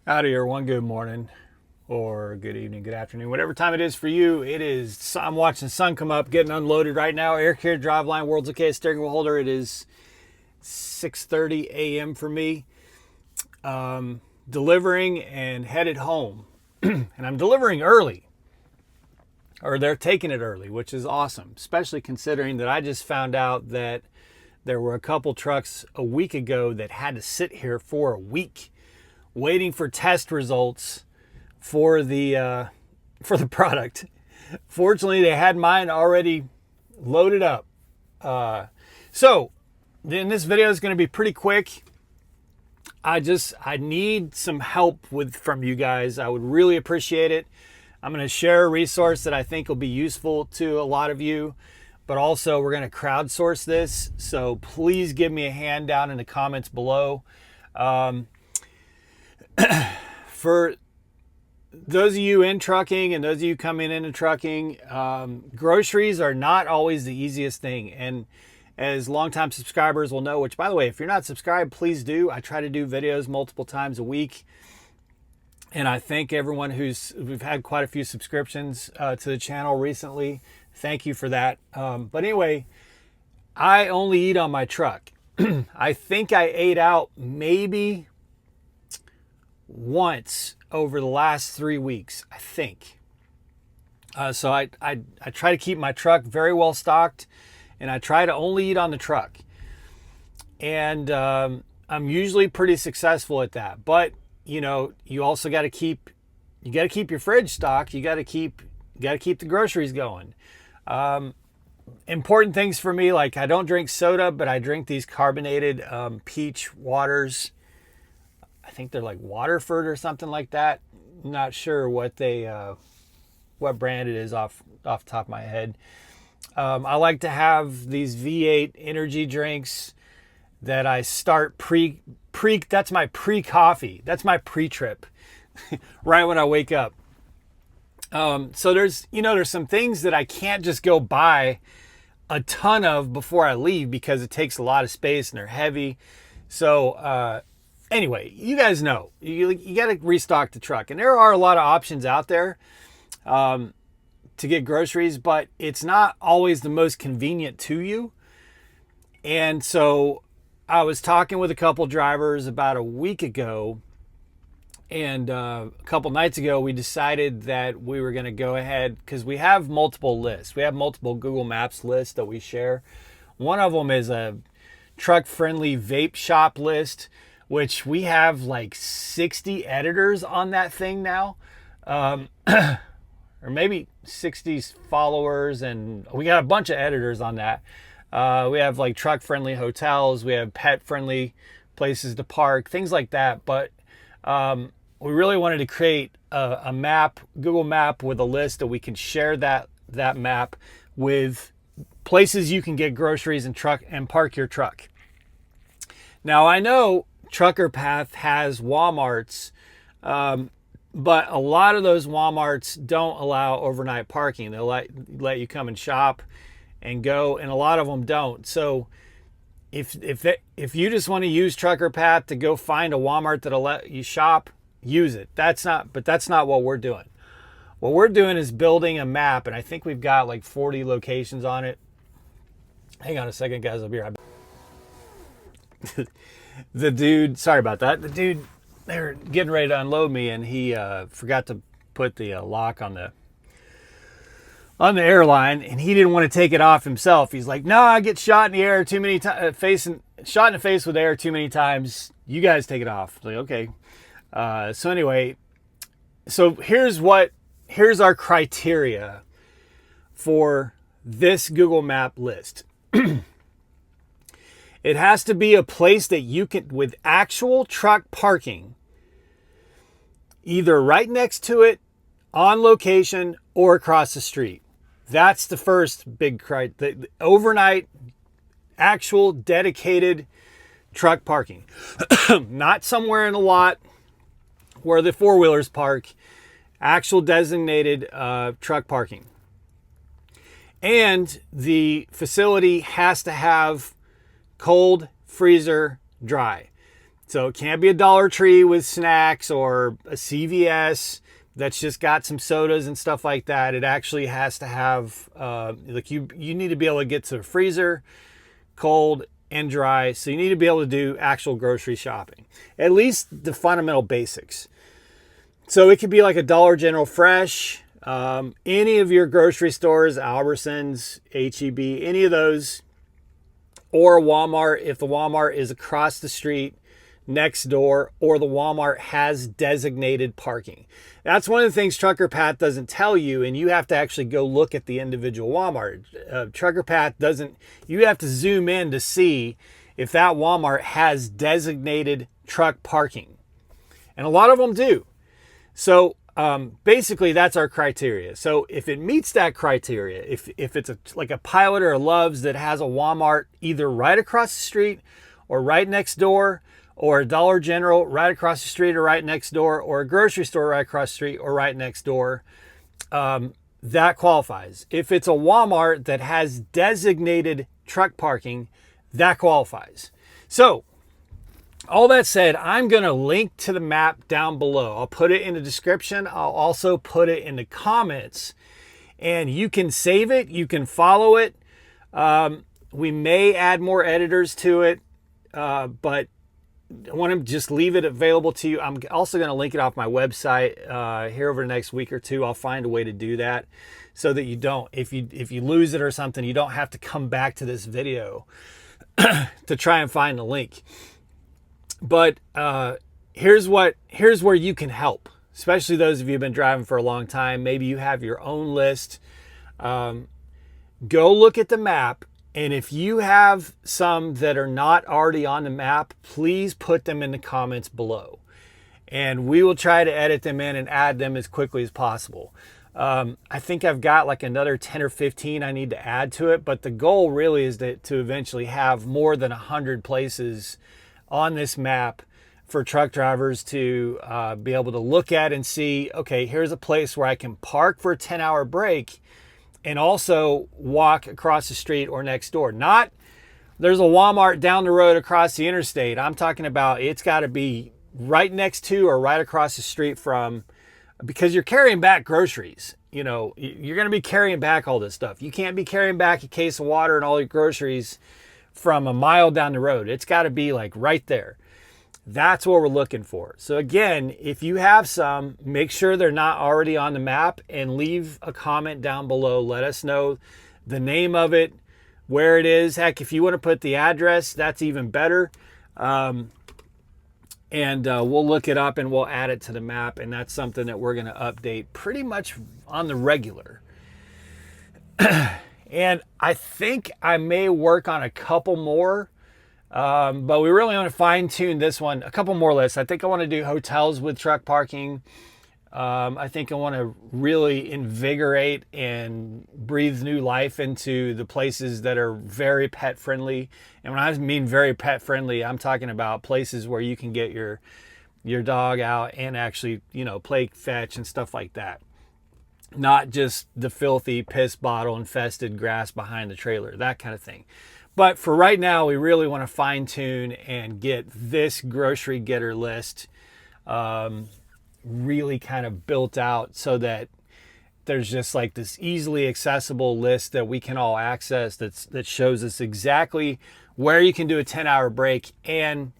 Howdy, everyone. Good morning, or good evening, good afternoon, whatever time it is for you. I'm watching the sun come up, getting unloaded right now. Air care driveline, world's okay steering wheel holder. It is 6:30 a.m. for me. Delivering and headed home, and I'm delivering early, or they're taking it early, which is awesome, especially considering that I just found out that there were a couple trucks a week ago that had to sit here for a week waiting for test results for the product. Fortunately, they had mine already loaded up. So then this video is going to be pretty quick. I need some help from you guys. I would really appreciate it. I'm going to share a resource that I think will be useful to a lot of you, but also we're going to crowdsource this. So please give me a hand down in the comments below. For those of you in trucking and those of you coming into trucking, groceries are not always the easiest thing. And as longtime subscribers will know, which by the way, if you're not subscribed, please do. I try to do videos multiple times a week. And I thank everyone we've had quite a few subscriptions to the channel recently. Thank you for that. But anyway, I only eat on my truck. I think I ate out maybe once over the last 3 weeks, I think. So I try to keep my truck very well stocked, and I try to only eat on the truck. And I'm usually pretty successful at that. But you know, you also got to keep your fridge stocked. You got to keep the groceries going. Important things for me, like I don't drink soda, but I drink these carbonated peach waters. I think they're like Waterford or something like that. Not sure what brand it is off the top of my head. I like to have these V8 energy drinks that I start that's my pre-coffee. That's my pre-trip right when I wake up. So there's some things that I can't just go buy a ton of before I leave because it takes a lot of space and they're heavy. So, anyway, you guys know you got to restock the truck, and there are a lot of options out there to get groceries, but it's not always the most convenient to you. And so I was talking with a couple drivers about a week ago, and a couple nights ago we decided that we were going to go ahead, because we have multiple lists. We have multiple Google Maps lists that we share. One of them is a truck-friendly vape shop list, which we have like 60 editors on that thing now, or maybe 60 followers, and we got a bunch of editors on that. We have like truck-friendly hotels, we have pet-friendly places to park, things like that. But we really wanted to create a map, Google Map, with a list that we can share that map with places you can get groceries and park your truck. Now I know Trucker Path has Walmarts, but a lot of those Walmarts don't allow overnight parking. They'll let you come and shop and go, and a lot of them don't. So if you just want to use Trucker Path to go find a Walmart that'll let you shop, use it. That's not what we're doing. What we're doing is building a map, and I think we've got like 40 locations on it. Hang on a second, guys. I'll be right back. The dude, sorry about that. The dude, they were getting ready to unload me, and he forgot to put the lock on the airline, and he didn't want to take it off himself. He's like, "No, I get shot in the air too many times, shot in the face with air too many times. You guys take it off." Like, okay. So anyway, here's our criteria for this Google Map list. It has to be a place that you can, with actual truck parking, either right next to it, on location, or across the street. That's the first big criteria. The overnight, actual dedicated truck parking. Not somewhere in a lot where the four-wheelers park. Actual designated truck parking. And the facility has to have cold, freezer, dry. So it can't be a Dollar Tree with snacks or a CVS that's just got some sodas and stuff like that. It actually has to have, like you need to be able to get to the freezer, cold and dry. So you need to be able to do actual grocery shopping, at least the fundamental basics. So it could be like a Dollar General Fresh, any of your grocery stores, Albertsons, HEB, any of those, or Walmart if the Walmart is across the street, next door, or the Walmart has designated parking. That's one of the things Trucker Path doesn't tell you, and you have to actually go look at the individual Walmart. Trucker Path doesn't, you have to zoom in to see if that Walmart has designated truck parking. And a lot of them do. So basically that's our criteria. So if it meets that criteria, if it's like a Pilot or a Love's that has a Walmart either right across the street or right next door, or a Dollar General right across the street or right next door, or a grocery store right across the street or right next door, that qualifies. If it's a Walmart that has designated truck parking, that qualifies. So all that said, I'm going to link to the map down below. I'll put it in the description. I'll also put it in the comments, and you can save it. You can follow it. We may add more editors to it, but I want to just leave it available to you. I'm also going to link it off my website here over the next week or two. I'll find a way to do that so that you don't, if you lose it or something, you don't have to come back to this video to try and find the link. But here's where you can help, especially those of you who've been driving for a long time. Maybe you have your own list. Go look at the map. And if you have some that are not already on the map, please put them in the comments below. And we will try to edit them in and add them as quickly as possible. I think I've got like another 10 or 15 I need to add to it. But the goal really is to eventually have more than 100 places on this map for truck drivers to be able to look at and see, okay, here's a place where I can park for a 10-hour break and also walk across the street or next door. Not there's a Walmart down the road across the interstate. I'm talking about it's got to be right next to or right across the street from, because you're carrying back groceries. You know, you're going to be carrying back all this stuff. You can't be carrying back a case of water and all your groceries from a mile down the road. It's got to be like right there. That's what we're looking for. So again, if you have some, make sure they're not already on the map and leave a comment down below. Let us know the name of it, where it is. Heck, if you want to put the address, that's even better. And we'll look it up and we'll add it to the map. And that's something that we're going to update pretty much on the regular. And I think I may work on a couple more. But we really want to fine tune this one. A couple more lists. I think I want to do hotels with truck parking. I think I want to really invigorate and breathe new life into the places that are very pet friendly. And when I mean very pet friendly, I'm talking about places where you can get your dog out and actually, play fetch and stuff like that. Not just the filthy piss bottle infested grass behind the trailer, that kind of thing. But for right now, we really want to fine tune and get this grocery getter list really kind of built out so that there's just like this easily accessible list that we can all access that shows us exactly where you can do a 10-hour break and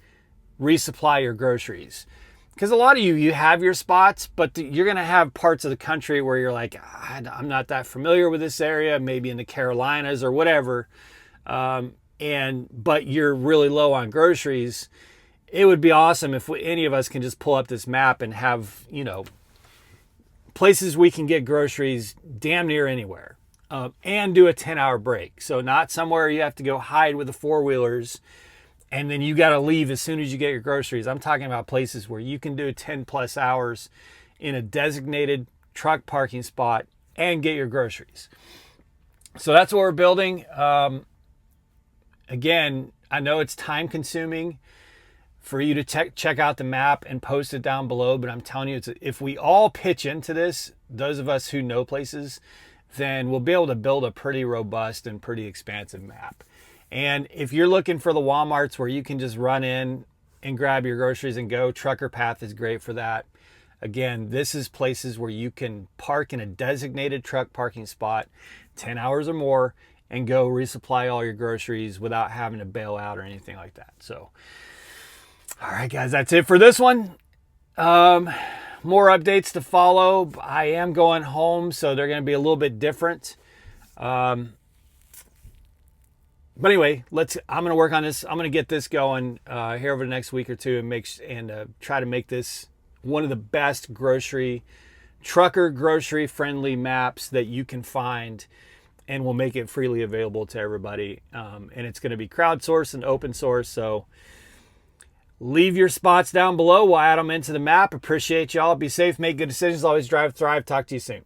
resupply your groceries. Because a lot of you have your spots, but you're going to have parts of the country where you're like, I'm not that familiar with this area, maybe in the Carolinas or whatever. But you're really low on groceries. It would be awesome if any of us can just pull up this map and have, places we can get groceries damn near anywhere, and do a 10-hour break. So not somewhere you have to go hide with the four-wheelers and then you got to leave as soon as you get your groceries. I'm talking about places where you can do 10 plus hours in a designated truck parking spot and get your groceries. So that's what we're building. Again, I know it's time consuming for you to check out the map and post it down below, but I'm telling you, if we all pitch into this, those of us who know places, then we'll be able to build a pretty robust and pretty expansive map. And if you're looking for the Walmarts where you can just run in and grab your groceries and go. Trucker Path is great for that. Again, this is places where you can park in a designated truck parking spot 10 hours or more and go resupply all your groceries without having to bail out or anything like that. So, all right, guys, that's it for this one. More updates to follow. I am going home, so they're going to be a little bit different. But anyway, I'm going to work on this. I'm going to get this going here over the next week or two and try to make this one of the best trucker grocery friendly maps that you can find, and we'll make it freely available to everybody. And it's going to be crowdsourced and open source. So leave your spots down below. We'll add them into the map. Appreciate y'all. Be safe, make good decisions, always drive, thrive. Talk to you soon.